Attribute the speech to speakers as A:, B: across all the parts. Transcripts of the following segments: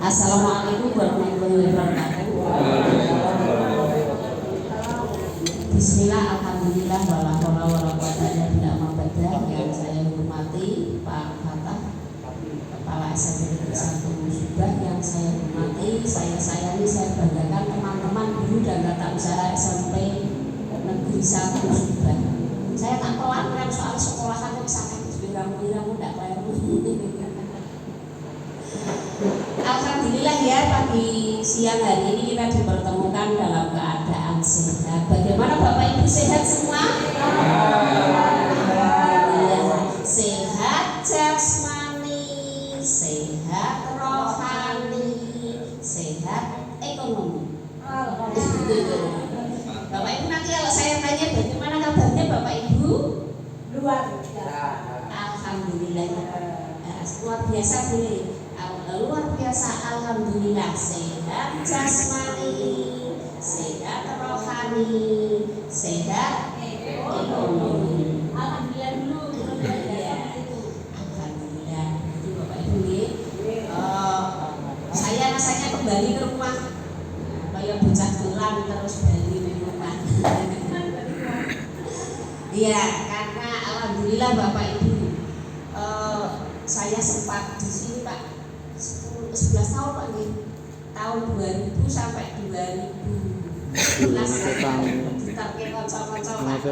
A: Assalamualaikum warahmatullahi wabarakatuh. Bismillah, alhamdulillah, wala haula wala quwwata illa billah. Yang saya hormati Pak Fatah, Kepala SMP Negeri 1 Subah, yang saya hormati, saya sayangi, saya banggakan teman-teman guru dan tata usaha SMP Negeri 1 Subah. Saya tak pelan kan soal sekolahan yang sampai biramu-biramu tidak keliru. Alhamdulillah ya, pagi siang hari ini kita dipertemukan dalam keadaan sehat. Bagaimana Bapak Ibu, sehat semua? Ya, sehat jasmani, sehat rohani, sehat ekonomi. Bapak Ibu, nanti kalau saya tanya bagaimana kabarnya Bapak Ibu?
B: Luar biasa.
A: Alhamdulillah. Luar biasa boleh. Luar biasa, alhamdulillah, sehat jasmani, sehat rohani, sehat ekonomi. Alhamdulillah dulu. Ya, alhamdulillah. Jadi Bapak Ibu saya rasanya kembali ke rumah. Kayak bocah tulang terus balik ke rumah. Iya, karena alhamdulillah Bapak Ibu, saya sempat di sini Pak 11 tahun Pak nih, tahun 2000 sampai 2011 ditarke kanca-kanca Pak.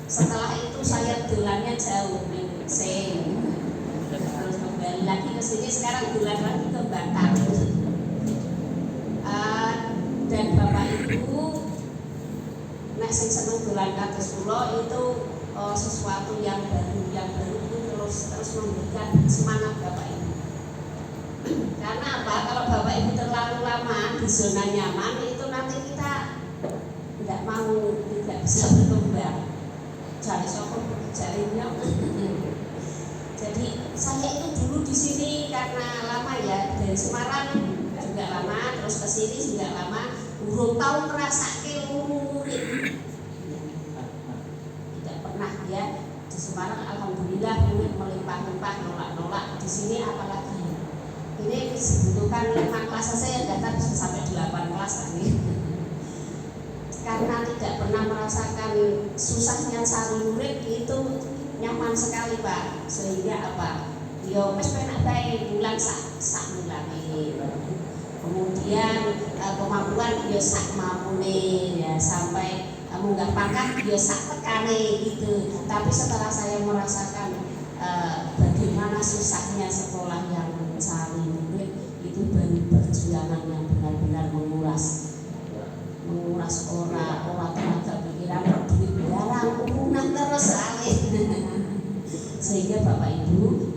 A: Setelah itu saya dolannya jauh Mengseng, terus kembali lagi ke sini, sekarang dolan lagi ke Batam. Dan Bapak Ibu nek sing seneng dolan kados kula itu sesuatu yang baru itu terus memberikan semangat Bapak Ibu. Karena apa? Kalau Bapak Ibu terlalu lama di zona nyaman itu nanti kita tidak bisa berkembang. Cari sokong, cari nyok. Jadi saya itu dulu di sini karena lama ya, dari Semarang juga lama, terus ke sini juga lama, urung tahu ngrasake murid. Tidak pernah ya di Semarang, alhamdulillah murid melimpah-limpah, nolak-nolak. Di sini apalagi ini dibutuhkan 5 kelas saja, yang daftar bisa sampai 8 kelas lagi. Karena tidak pernah merasakan susahnya cari murid, itu nyaman sekali Pak. Sehingga apa? Yo wis penak bae bulan sak bulan ini. Kemudian kemampuan yo sak mampune ya, sampai munggah pangkat yo sak tekane gitu. Tapi setelah saya merasakan bagaimana susahnya sekolah yang mencari murid, itu baru perjuangan yang benar-benar menguras orang tenaga pikiran, duit barang urunan terus alih. Sehingga Bapak Ibu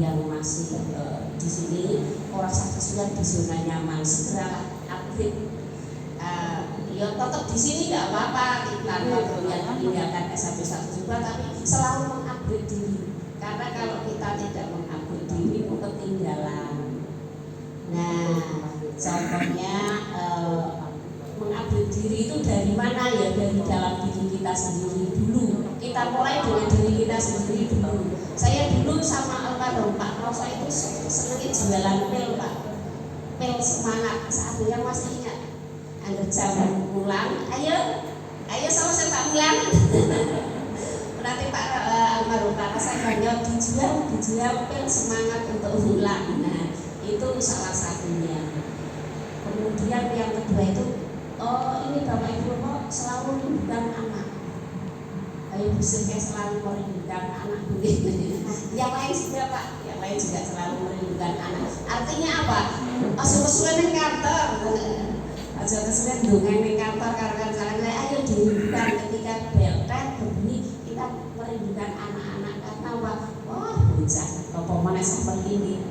A: yang masih di sini orang kesulitan di zona nyaman, segera upgrade. Ya tetap di sini nggak apa-apa, kita meninggalkan SMP 1 juga, tapi selalu mengupgrade diri. Karena kalau kita tidak mengupgrade diri, ketinggalan. Nah, contohnya mengupgrade diri itu dari mana ya? Dari dalam diri kita sendiri dulu. Kita mulai dengan diri kita sendiri dulu. Saya dulu sama almarhum Pak Rosa itu senengin jualan pil Pak. Pil semangat. Saat itu yang masih ingat. Angger jam pulang, ayo sama saya Pak pulang. Nanti Pak almarhum Pak Rosa hanya dijual pil semangat untuk pulang. Nah, itu salah satunya. Kemudian yang kedua itu, ini Bapak Ibu kok selalu merindukan anak. Ayo bisanya selalu merindukan anak boleh. Yang lain juga Pak, yang lain juga selalu merindukan anak. Artinya apa? Asuh-asuhan di kantor, aja kesulitan dongan di kantor karena ayo dirindukan ketika beltet berbunyi, kita merindukan anak-anak karena apa? Oh bocah, apa mana seperti ini.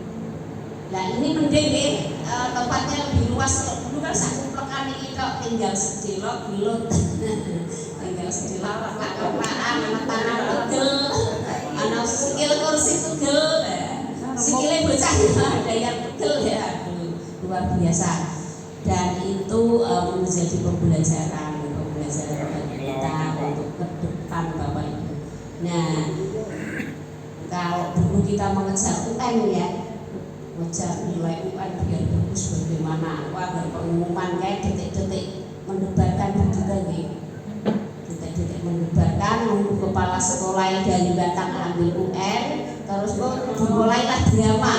A: Nah ini mending nih tempatnya lebih luas. Kalau dulu kan sakuplekan ini kok tinggal sedilok gelut. Tinggal sedilok lak-lakan, anak tanah tegel, anak sikil kursi tegel, sikilnya bocah ada yang tegel ya. Aduh, luar biasa. Dan itu menjadi pembelajaran bagi kita untuk ke depan Bapak Ibu. Nah, kalau dulu kita mengejar UN ya, ngejar nilai UN biar bagus bagaimana. Agar pengumuman kayak detik-detik mendebarkan juga nih, detik-detik mendebarkan nunggu kepala sekolah dari batang ambil UN, terus dimulailah drama.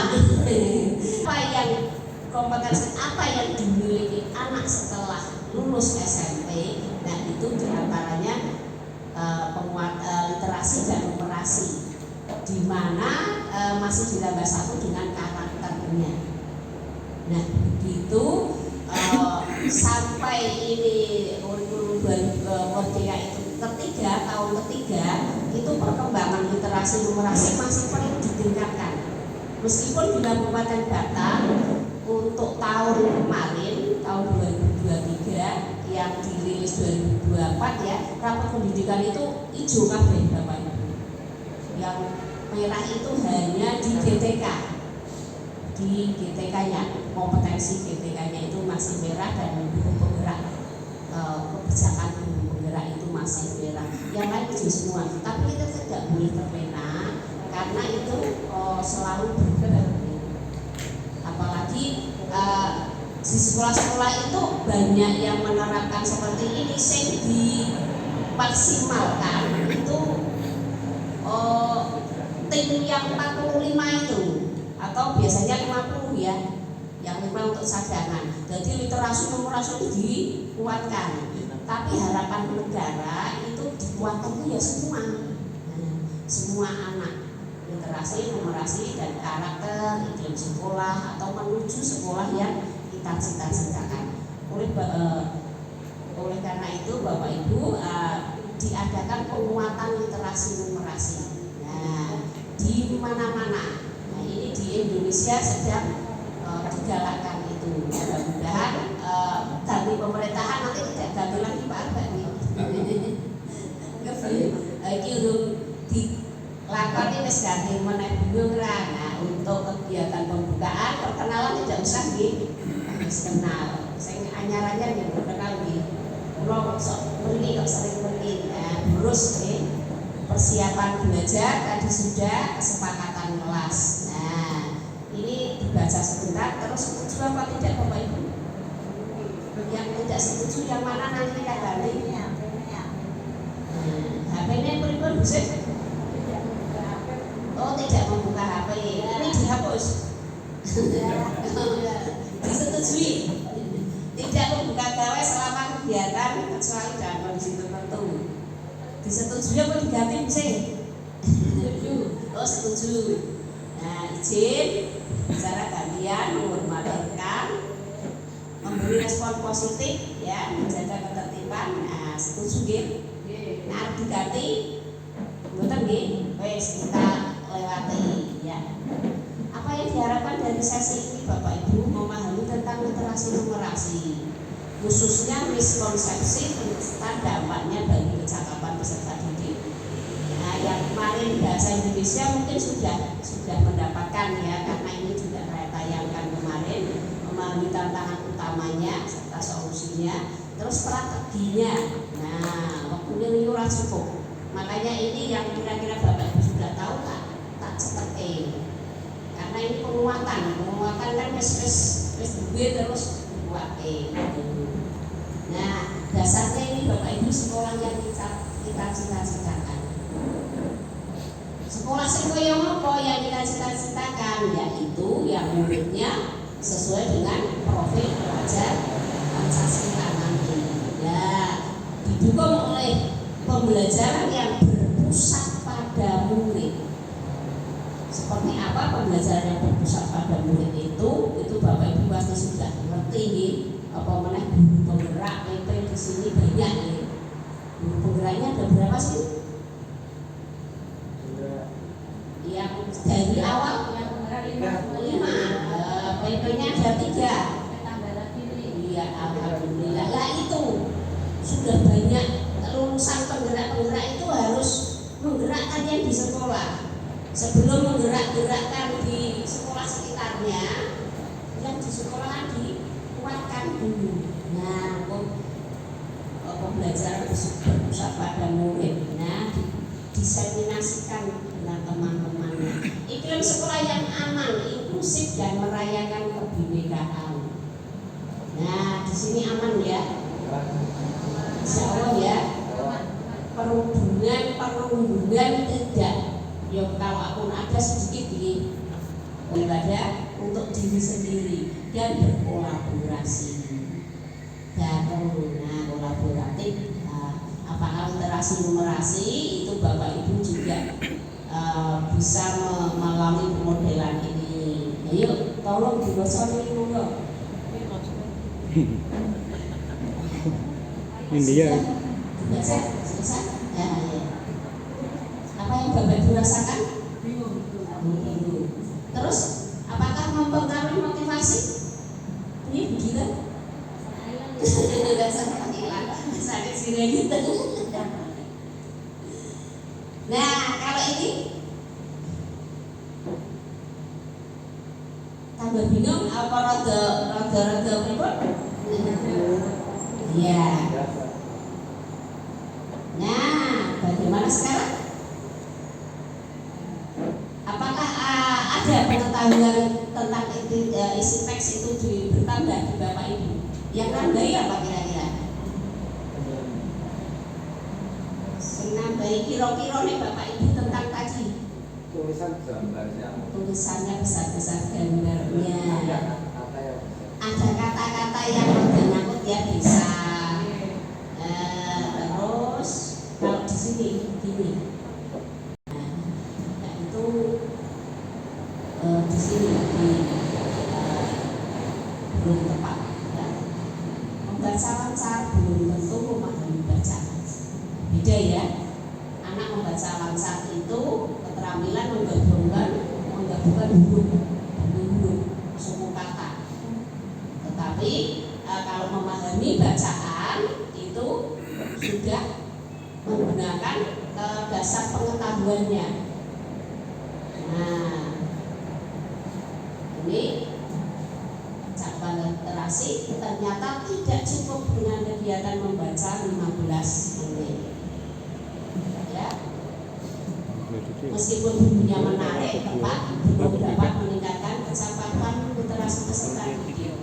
A: Apa yang kompetensi apa yang dimiliki anak setelah lulus SMP? Nah itu diantaranya literasi dan numerasi, di mana masih ditambah satu dengan karakternya. Nah begitu sampai ini kurikulum Merdeka itu tahun ketiga itu perkembangan literasi numerasi masih perlu ditingkatkan. Meskipun di Kabupaten Batang untuk tahun kemarin tahun 2023 yang dirilis 2024 ya, rapat pendidikan itu hijau kabeh Bapak Ibu. Yang merah itu hanya di GTK. Di GTK-nya, kompetensi GTK-nya itu masih merah dan guru penggerak kebijakan guru penggerak itu masih merah. Yang lain hijau semua. Tapi kita tidak boleh terlena karena itu selalu bergerak. Apalagi di sekolah-sekolah itu banyak yang menerapkan seperti ini, sing dimaksimalkan itu tim yang 45 itu atau biasanya 50 ya, yang 5 untuk cadangan. Jadi literasi numerasi itu dikuatkan, tapi harapan negara itu dikuatkan itu ya semua anak, literasi numerasi dan karakter, iklim sekolah atau menuju sekolah yang kita cita-citakan. Oleh karena itu Bapak Ibu diadakan penguatan literasi numerasi. Nah, di mana-mana. Nah, ini di Indonesia sedang digalakkan itu. Mudah-mudahan ganti pemerintahan nanti tidak ganti lagi Pak Arbak nih. Iki urung dilakoni wis ganti meneh bingung ra. Nah, untuk kegiatan pembukaan perkenalan tidak usah nggih. Wis kenal. Sing anyar-anyar nggih kenal nggih. Kula sok mriki kok sering mriki. Nah, terus nggih. Persiapan belajar tadi sudah, kesepakatan kelas. Nah, ini dibaca sebentar. Terus setuju apa tidak Bapak Ibu? Yang tidak setuju yang mana nanti kita ganti? HP-nya pripun Bu Sih? Oh, tidak membuka HP. Ini dihapus. Disetujui. Tidak membuka gawe selama kegiatan kecuali dalam kondisi tertentu. Disetujui apa diganti sih? Setuju. Oh setuju. Nah izin bicara gantian menghormati rekan, memberi respon positif ya, menjaga ketertiban. Nah setuju gitu. Nah diganti, betul gitu. Wes kita lewati ya. Apa yang diharapkan dari sesi ini Bapak Ibu? Memahami tentang literasi numerasi, khususnya miskonsepsi tentang dampaknya bagi kecakapan peserta didik. Nah, yang kemarin bahasa Indonesia mungkin sudah mendapatkan ya, karena ini juga saya tayangkan kemarin, memahami tantangan utamanya serta solusinya, terus strateginya. Nah, waktunya ini ora cukup. Makanya ini yang kira-kira Bapak Ibu sudah tahu tak cetek. Karena ini penguatan kan wis duwe terus dibuatke. Nah, dasarnya ini Bapak Ibu sekolah yang kita cita-citakan. Sekolah sing kaya apa yang kita cita-citakan, yaitu yang muridnya sesuai dengan profil pelajar Pancasila nanti. Ya, didukung oleh pembelajaran yang berpusat pada murid. Seperti apa pembelajaran yang berpusat pada murid itu Bapak Ibu pasti sudah ngerti nih. Apa meneh guru penggerak PP di sini banyak nih. Guru penggeraknya ada berapa sih? Yang dari awal yang 5, PP-nya ada 3. Tambah lagi nih. Iya, alhamdulillah. Lah itu sudah banyak lulusan penggerak-penggerak itu harus menggerakkan yang di sekolah. Sebelum menggerak-gerakkan di sekolah sekitarnya, yang di sekolah dikuatkan dulu. Nah, pembelajaran berpusat pada murid. Nah, diseminasikan dengan teman-temannya. Iklim sekolah yang aman, inklusif kondusif dan merayakan kebinekaan. Nah, di sini aman ya, insya Allah ya. Perundungan tidak. Ya kalaupun ada sedikit di ibadah untuk diri sendiri dan berkolaborasi. Dan kolaboratif. Apakah literasi numerasi itu Bapak Ibu juga bisa melalui pemodelan ini. Ayo tolong dibocorin dulu.
C: Ini dia.
A: Selesai. Ya. Apa yang Bapak Ibu rasakan? Bingung. Terus apakah mempengaruhi motivasi? Ini begitu? Sakit sini gitu. Nah, kalau ini tambah bingung apa rada pripun? Iya. Nah, bagaimana sekarang? Apakah ada pengetahuan tentang isi teks itu bertambah di Bapak Ibu? Yang nambahi apa kira-kira? Nambahi kira-kira nih Bapak Ibu tentang tadi. Tulisannya besar-besar gambarnya. Ada kata-kata yang menyangkut ya bisa. Terus kalau di sini gini. Nah itu di sini belum tepat. Ya. Membaca lancar belum tentu memahami bacaan. Beda ya. Anak membaca lancar itu keterampilan menggabungkan huruf suku kata. Tetapi kalau memahami bacaan itu sudah menggunakan dasar pengetahuannya. Nah, ini cakupan literasi ternyata tidak cukup dengan kegiatan membaca 15 menit. Ya. Meskipun bukunya menarik, tepat, belum dapat meningkatkan kecakapan literasi peserta didik.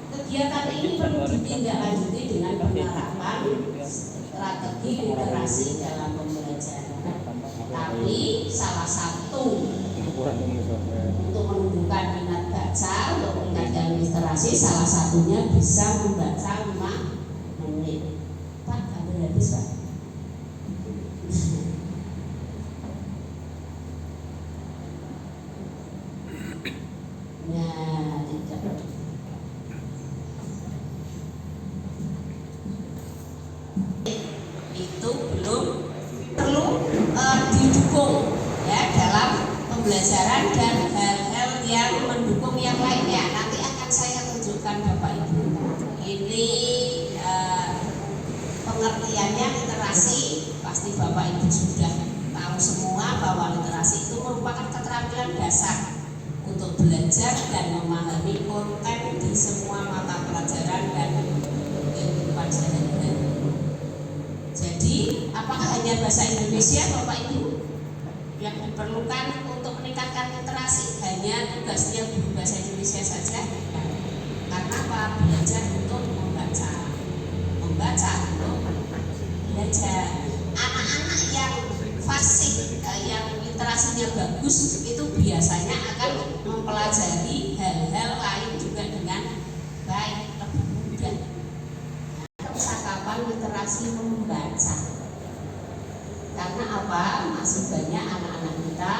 A: Kegiatan ini perlu ditindaklanjuti dengan penerapan strategi literasi dalam pembelajaran. Tapi salah satu untuk menumbuhkan minat baca, untuk meningkatkan literasi, salah satunya bisa membaca 5 menit. Pak, hampir habis Pak. Nah, tidak. Itu belum perlu didukung ya dalam pembelajaran dan hal-hal yang mendukung yang lainnya. Nanti akan saya tunjukkan Bapak Ibu. Ini pengertiannya literasi pasti Bapak Ibu sudah tahu semua bahwa literasi itu merupakan keterampilan dasar untuk belajar dan memahami konten di semua mata pelajaran dan kehidupan sehari-hari. Jadi, apakah hanya bahasa Indonesia Bapak Ibu yang diperlukan untuk meningkatkan literasi? Hanya tugasnya guru bahasa Indonesia saja? Karena apa? Belajar untuk membaca untuk belajar. Anak-anak yang fasih, yang literasinya bagus itu biasanya akan mempelajari hal-hal lain juga dengan baik, lebih mudah. Kecakapan literasi membaca. Karena apa? Masih banyak anak-anak kita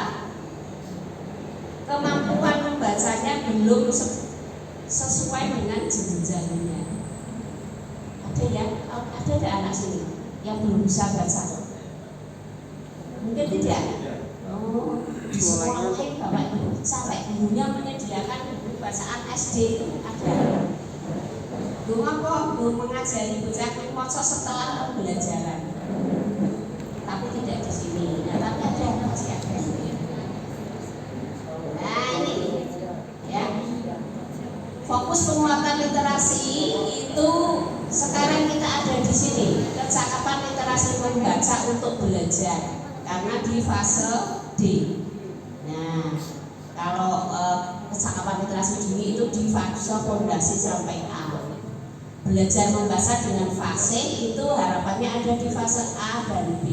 A: kemampuan membacanya belum sesuai dengan jenjangnya. Ada ya? Ada anak sini yang belum bisa baca? Mungkin tidak. Oh, di sekolah lain Bapak Ibu sampai gurunya menyediakan buku bacaan SD itu ada. Belum apa? Belum mengajari bocah maca setelah pembelajaran. Tapi tidak di sini. Nah, tapi ada masih ada. Nah ini ya. Fokus penguatan literasi itu sekarang kita ada di sini. Kecakapan literasi membaca untuk belajar. Karena di fase D. Nah, kalau kecakapan orientasi dini itu di fase fondasi sampai A. Belajar membaca dengan fase itu harapannya ada di fase A dan B.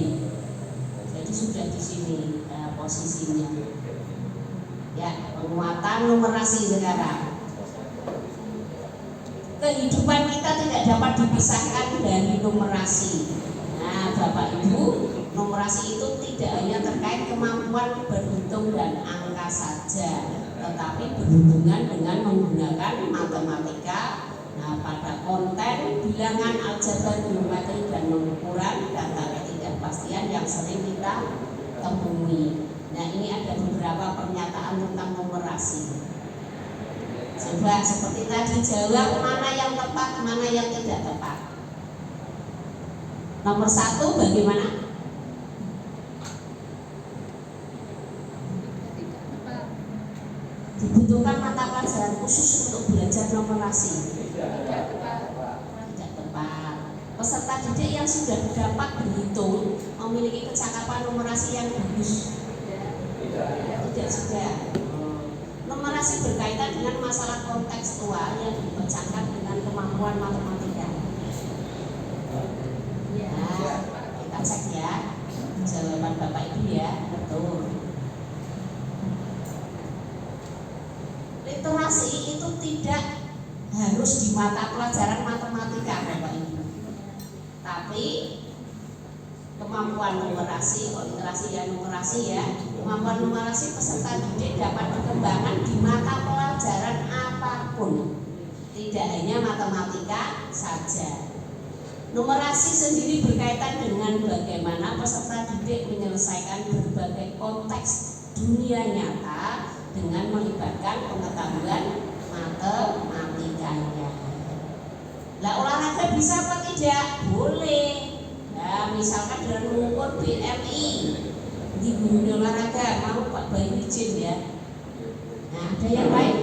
A: Jadi sudah di sini posisinya. Ya, penguatan numerasi sekarang. Kehidupan kita tidak dapat dipisahkan dari numerasi. Nah, Bapak Ibu, numerasi itu tidak hanya terkait kemampuan berhitung dan angka saja, tetapi berhubungan dengan menggunakan matematika. Nah, pada konten bilangan, aljabar, geometri, dan pengukuran data ketidakpastian yang sering kita temui. Nah, ini ada beberapa pernyataan tentang numerasi. Coba seperti tadi jawab mana yang tepat, mana yang tidak tepat. Nomor 1 bagaimana? Dibutuhkan mata pelajaran khusus untuk belajar numerasi. Tidak tepat. Peserta didik yang sudah dapat berhitung memiliki kecakapan numerasi yang bagus. Tidak juga. Numerasi berkaitan dengan masalah kontekstual yang dipecahkan dengan kemampuan matematika. Ya, kita cek ya jawaban Bapak Ibu ya, betul. Literasi itu tidak harus di mata pelajaran matematika Bapak Ibu, tapi kemampuan numerasi, literasi ya numerasi ya, kemampuan numerasi peserta didik dapat dikembangkan di mata pelajaran apapun, tidak hanya matematika saja. Numerasi sendiri berkaitan dengan bagaimana peserta didik menyelesaikan berbagai konteks dunia nyata dengan melibatkan pengetahuan matematikanya. Lah, olahraga bisa apa tidak? Boleh. Nah, misalkan dengan mengukur BMI di guru olahraga, mau Pak Bayu izin ya. Nah, ada yang lain?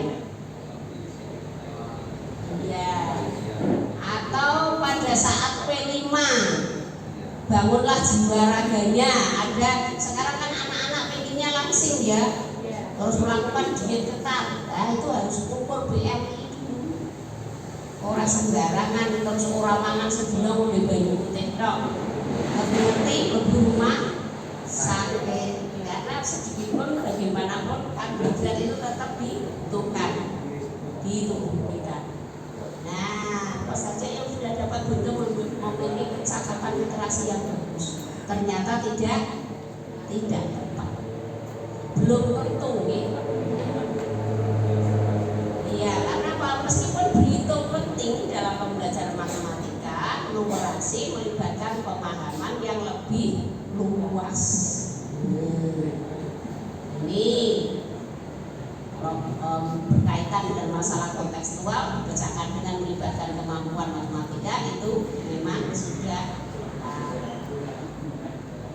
A: Ya. Atau pada saat P5 bangunlah jiwa raganya. Ada sekarang kan anak-anak pengennya langsing ya, harus melakukan diet ketat. Nah, itu harus ukur BMI dulu. Orang sembarangan terus orang mangan sedina ngombe banyu putih tok. Ngerti lebih rumah sakit, karena sedikit pun bagaimanapun karbohidrat itu tetap dibutuhkan di tubuh kita. Nah, apa saja yang sudah dapat bentuk memiliki kecakapan literasi yang bagus, ternyata tidak tepat. Belum tentu gitu. Iya, karena apa? Meskipun berhitung penting dalam pembelajaran matematika, numerasi melibatkan pemahaman yang lebih luas. Ini berkaitan dengan masalah kontekstual, dipecahkan dengan melibatkan kemampuan matematika, itu memang sudah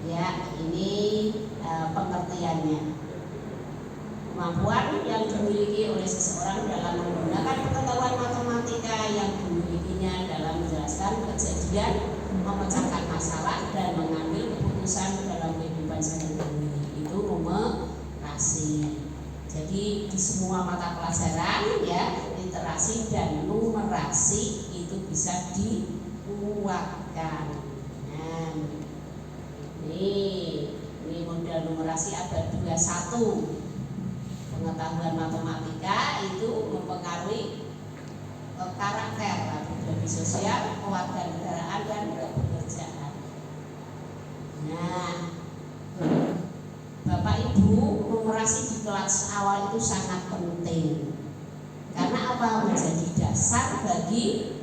A: ya, ini pengertiannya. Kemampuan yang dimiliki oleh seseorang dalam menggunakan pengetahuan matematika yang dimilikinya dalam menjelaskan kejadian, memecahkan masalah, dan mengambil keputusan dalam kehidupan sehari-hari, itu numerasi. Jadi di semua mata pelajaran ya, literasi dan numerasi itu bisa dikuatkan. Nah, ini model numerasi abad 21. Pengetahuan matematika itu mempengaruhi karakter, pribadi sosial, kewarganegaraan, dan kepekerjaan. Nah, Bapak Ibu, numerasi di kelas awal itu sangat penting. Karena apa? Menjadi dasar bagi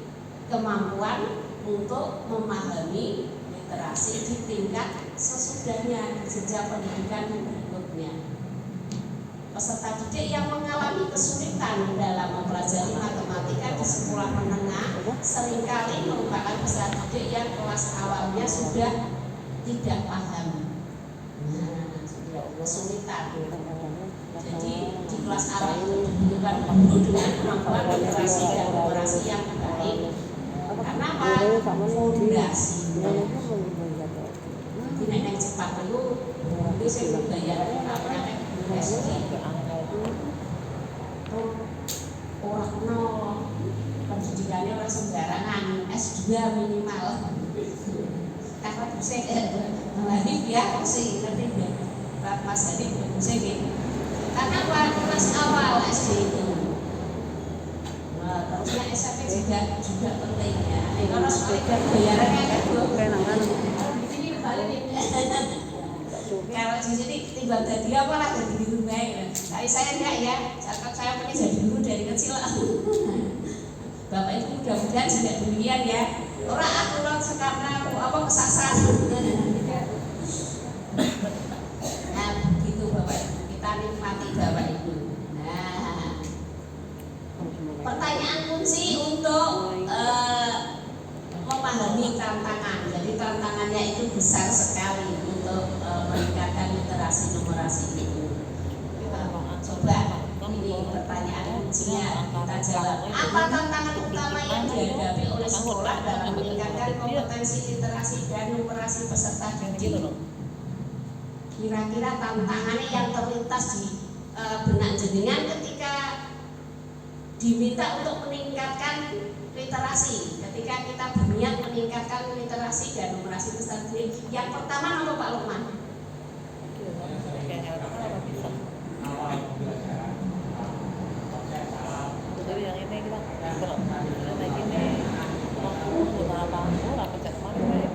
A: kemampuan untuk memahami literasi di tingkat sesudahnya, di jenjang pendidikan berikutnya. Peserta didik yang mengalami kesulitan dalam mempelajari matematika di sekolah menengah seringkali merupakan peserta didik yang kelas awalnya sudah tidak paham. Nah, sudah kesulitan. Jadi di kelas awal itu dibutuhkan guru dengan kemampuan literasi dan numerasi yang baik. Karena apa? Fondasinya. Jadi nenek cepat itu saya bayar apa SD. 2 minimal. Karena dosen Hanif ya sih nanti ya Mas Hanif dosen gitu. Karena kelas awal SD itu. Nah, terusnya SMP juga penting ya. Kalau soal bayarannya kan di sini balik nih. Kalau di sini timbang jadi apa lah jadi guru baik. Tapi saya enggak ya. Saya pengen jadi guru dari kecil. Bapak Ibu mudah-mudahan juga demikian ya. Orang aku karena apa kesasar. Nah, begitu Bapak Ibu. Kita nikmati Bapak Ibu. Nah, pertanyaan kunci untuk memahami tantangan. Jadi tantangannya itu besar sekali untuk meningkatkan literasi numerasi itu. Coba ini pertanyaan kuncinya kita jawab. Apa tantangan utama yang dihadapi oleh sekolah dalam meningkatkan kompetensi literasi dan numerasi peserta didik? Kira-kira tantangannya yang terlintas di benak jenengan ketika diminta untuk meningkatkan literasi, ketika kita berniat meningkatkan literasi dan numerasi peserta didik, yang pertama apa Pak Lukman?
C: Jadi yang ini kita kalau lagi ini aku beberapa aku rapat cek kemarin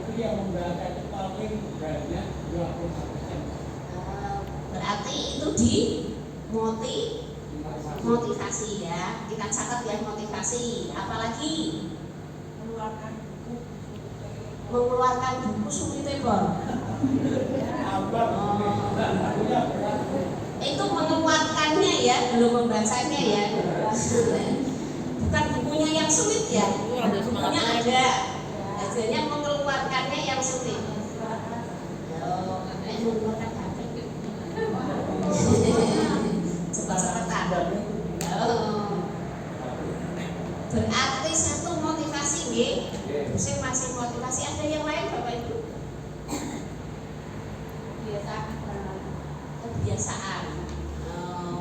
A: berarti itu di motivasi ya, kita catat ya motivasi. Apalagi mengeluarkan buku sulit tebor. Itu mengeluarkannya ya, belum membacanya ya. Bukan bukunya yang sulit ya, bukunya ada, hasilnya mengeluarkannya yang sulit. Cepat-cepatan. Berarti satu motivasi nggih. Saya masih motivasi. Ada yang lain Bapak Ibu? Kebiasaan.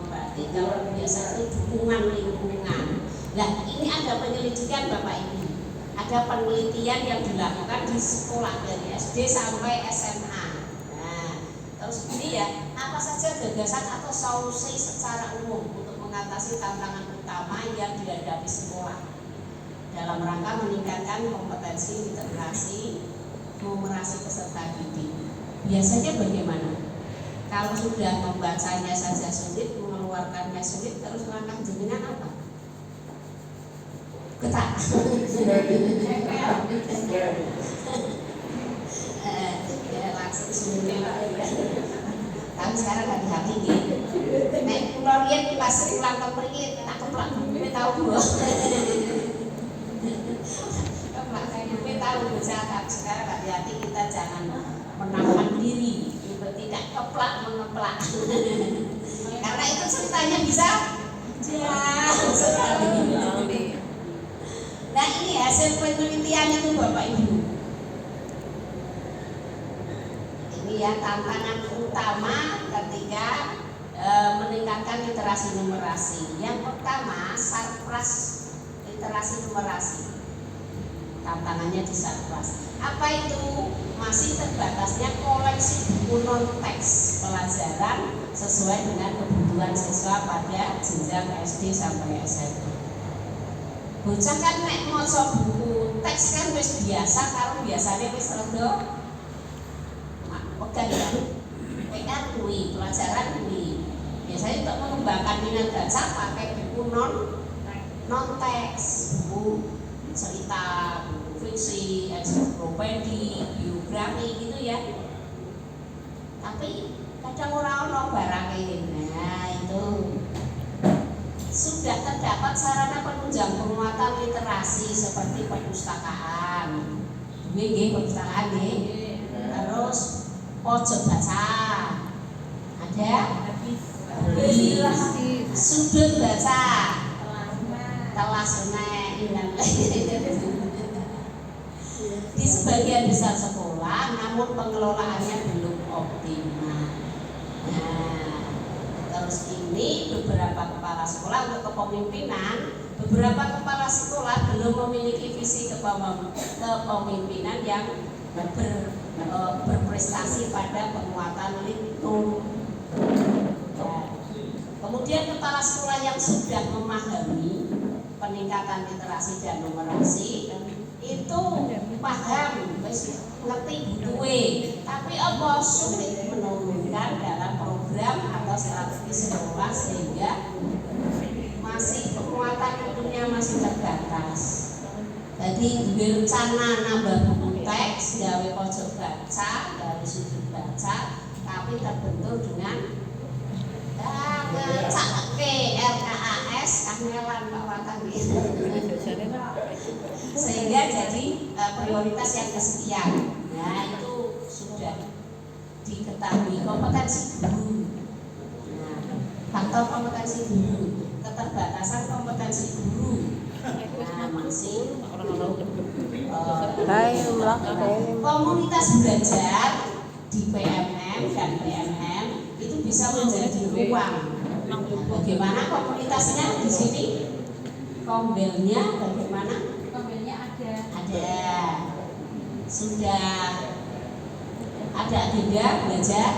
A: Berarti kalau kebiasaan itu dukungan lingkungan. Nah, ini ada penyelidikan Bapak Ibu. Ada penelitian yang dilakukan di sekolah dari SD sampai SMA. Nah, terus ini ya, apa saja gagasan atau solusi secara umum untuk mengatasi tantangan utama yang dihadapi sekolah dalam rangka meningkatkan kompetensi literasi numerasi peserta didik. Biasanya bagaimana? Kalau sudah membacanya saja sulit, mengeluarkannya sulit, terus langkah jenengan apa? Ketak. Langsung sulit. Tapi sekarang hati-hati gitu. Nek kula riyen pas sering langkah mriki tak keplak buku tahu bro. Keplak buku tahu bocah, tapi sekarang hati-hati kita jangan menahan diri untuk tidak keplak mengeplak. Karena itu ceritanya bisa jauh sekali. Nah, ini hasil penelitiannya tuh Bapak Ibu. Ini ya tantangan utama ketika meningkatkan literasi numerasi. Yang pertama, sarpras literasi numerasi. Tantangannya di sarpras. Apa itu? Masih terbatasnya koleksi buku non teks pelajaran sesuai dengan kebutuhan siswa pada jenjang SD sampai SMA. Bocah kan nek maca buku teks kan wis biasa, karo biasanya wis rada pegang ya. PR kuwi, pelajaran kuwi. Biasanya untuk mengembangkan minat baca pakai buku non teks, buku cerita, buku fiksi, ensiklopedi, biografi gitu ya. Tapi kadang orang barang ini. Nah, itu sudah terdapat sarana penunjang penguatan literasi seperti perpustakaan. Nggih, perpustakaan nggih. Terus pojok baca. Ada sudut baca. Telas di sebagian besar sekolah, namun pengelolaannya belum optimal. Nah, terus ini beberapa kepala sekolah untuk kepemimpinan, beberapa kepala sekolah belum memiliki visi kepemimpinan yang berprestasi pada penguatan lingkungan. Kemudian kepala sekolah yang sudah memahami peningkatan literasi dan numerasi itu paham, ngerti butuhe, tapi apa sulit menurunkan dalam program atau strategi sekolah sehingga masih penguatan ilmunya masih terbatas. Jadi berencana nambah buku teks, gawe pojok baca, gawe sudut baca, tapi terbentur dengan ngecake RKAS kamelan Pak Watan gitu. Sehingga jadi prioritas yang kesekian. Nah itu sudah diketahui kompetensi guru. Nah, faktor kompetensi guru, keterbatasan kompetensi guru. Nah masih komunitas belajar di PMM dan PMM itu bisa menjadi ruang. Bagaimana komunitasnya di sini? Kombelnya bagaimana?
B: Kombelnya
A: Ada. Sudah ada agenda belajar?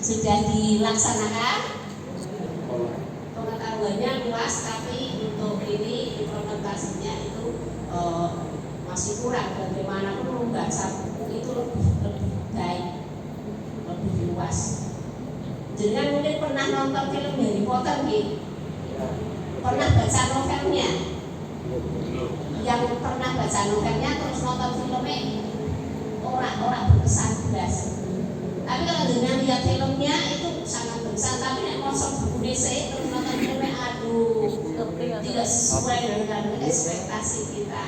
A: Sudah dilaksanakan? Pengetahuannya luas, tapi untuk ini implementasinya itu masih kurang. Bagaimanapun membaca buku itu lebih baik, lebih luas. Jangan mungkin pernah nonton film Harry Potter gitu, pernah baca novelnya. Yang pernah baca novelnya terus nonton filmnya orang berkesan belas. Tapi kalau dengan lihat filmnya itu sangat berkesan, tapi yang kosong buku DC terus nonton filmnya, aduh, tidak sesuai dengan ekspektasi kita.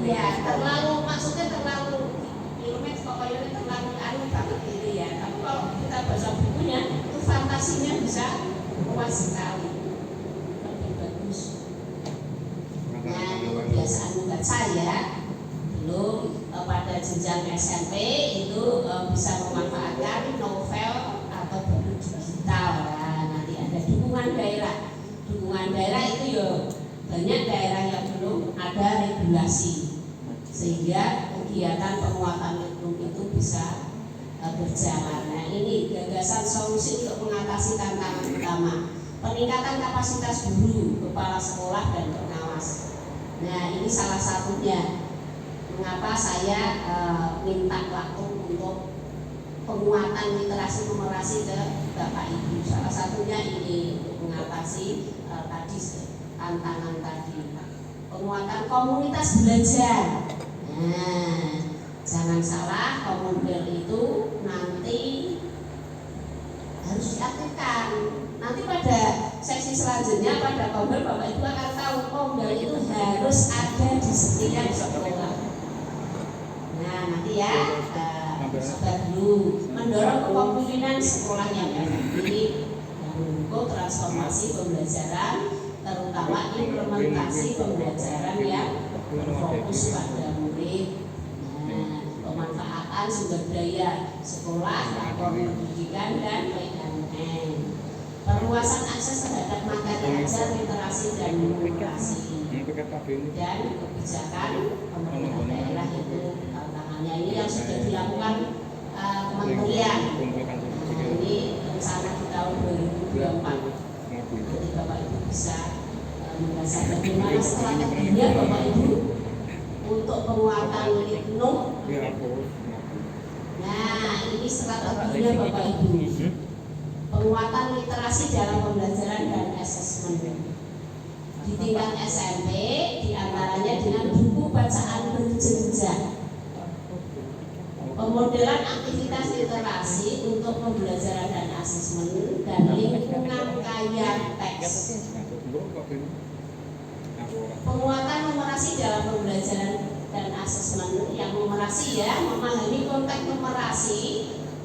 A: Iya, terlalu maksudnya terlalu filmnya pokoknya terlalu banget gitu ya. Tapi kalau kita baca bukunya itu fantasinya bisa luas sekali, lebih bagus. Nah, kebiasaan membaca ya, belum pada jenjang SMP itu bisa memanfaatkan novel atau buku digital. Nah, nanti ada dukungan daerah. Dukungan daerah itu ya banyak daerah yang belum ada regulasi, sehingga kegiatan penguatan lingkungan itu bisa berjalan. Nah, ini gagasan solusi untuk mengatasi tantangan utama, peningkatan kapasitas guru, kepala sekolah dan pengawas. Nah, ini salah satunya mengapa saya minta waktu untuk penguatan literasi numerasi ke Bapak Ibu. Salah satunya ini untuk mengatasi tadi tantangan tadi, penguatan komunitas belajar. Nah, jangan salah, komunal itu nanti harus diaktifkan. Nanti pada seksi selanjutnya pada komunal Bapak Ibu akan tahu komunal itu harus ada di setiap sekolah. Nah nanti ya sabar dulu, mendorong kepemimpinan sekolah yang efektif dan mendukung transformasi pembelajaran, terutama implementasi pembelajaran yang berfokus pada murid. Nah, pemanfaatan sumber daya sekolah, lapor pendidikan dan PMN, perluasan akses terhadap materi ajar, literasi dan numerasi, dan kebijakan pemerintah daerah itu tantangannya ini yang sudah dilakukan kementerian. Nah, ini rencana di tahun 2024. Nanti Bapak Ibu bisa membahas bagaimana strateginya Bapak Ibu untuk penguatan litnum. Nah, ini strateginya Bapak Ibu. Penguatan literasi dalam pembelajaran dan asesmen. Di tingkat SMP diantaranya dengan buku bacaan berjenjang, pemodelan aktivitas literasi untuk pembelajaran dan asesmen, dan lingkungan kaya teks. Penguatan numerasi dalam pembelajaran dan asesmen, yang numerasi ya, memahami konteks numerasi,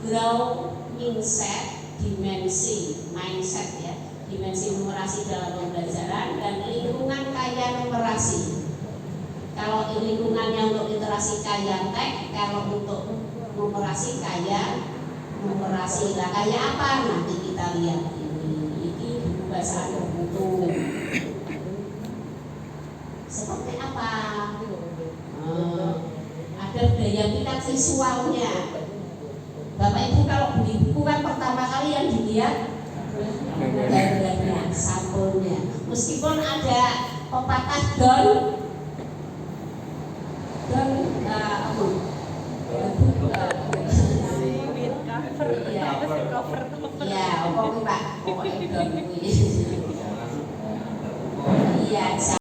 A: grow mindset, dimensi mindset ya, dimensi numerasi dalam pembelajaran, dan lingkungan kaya numerasi. Kalau lingkungannya untuk literasi kaya teks, kalau untuk numerasi kaya numerasi lah kayak apa nanti kita lihat ini buku bahasa buku seperti apa. Ada daya minat visualnya. Bapak Ibu kalau beli buku kan pertama kali yang dilihat gambarnya, sampulnya. Meskipun ada pepatah don ya, pokoknya Pak, pokoknya don. Iya.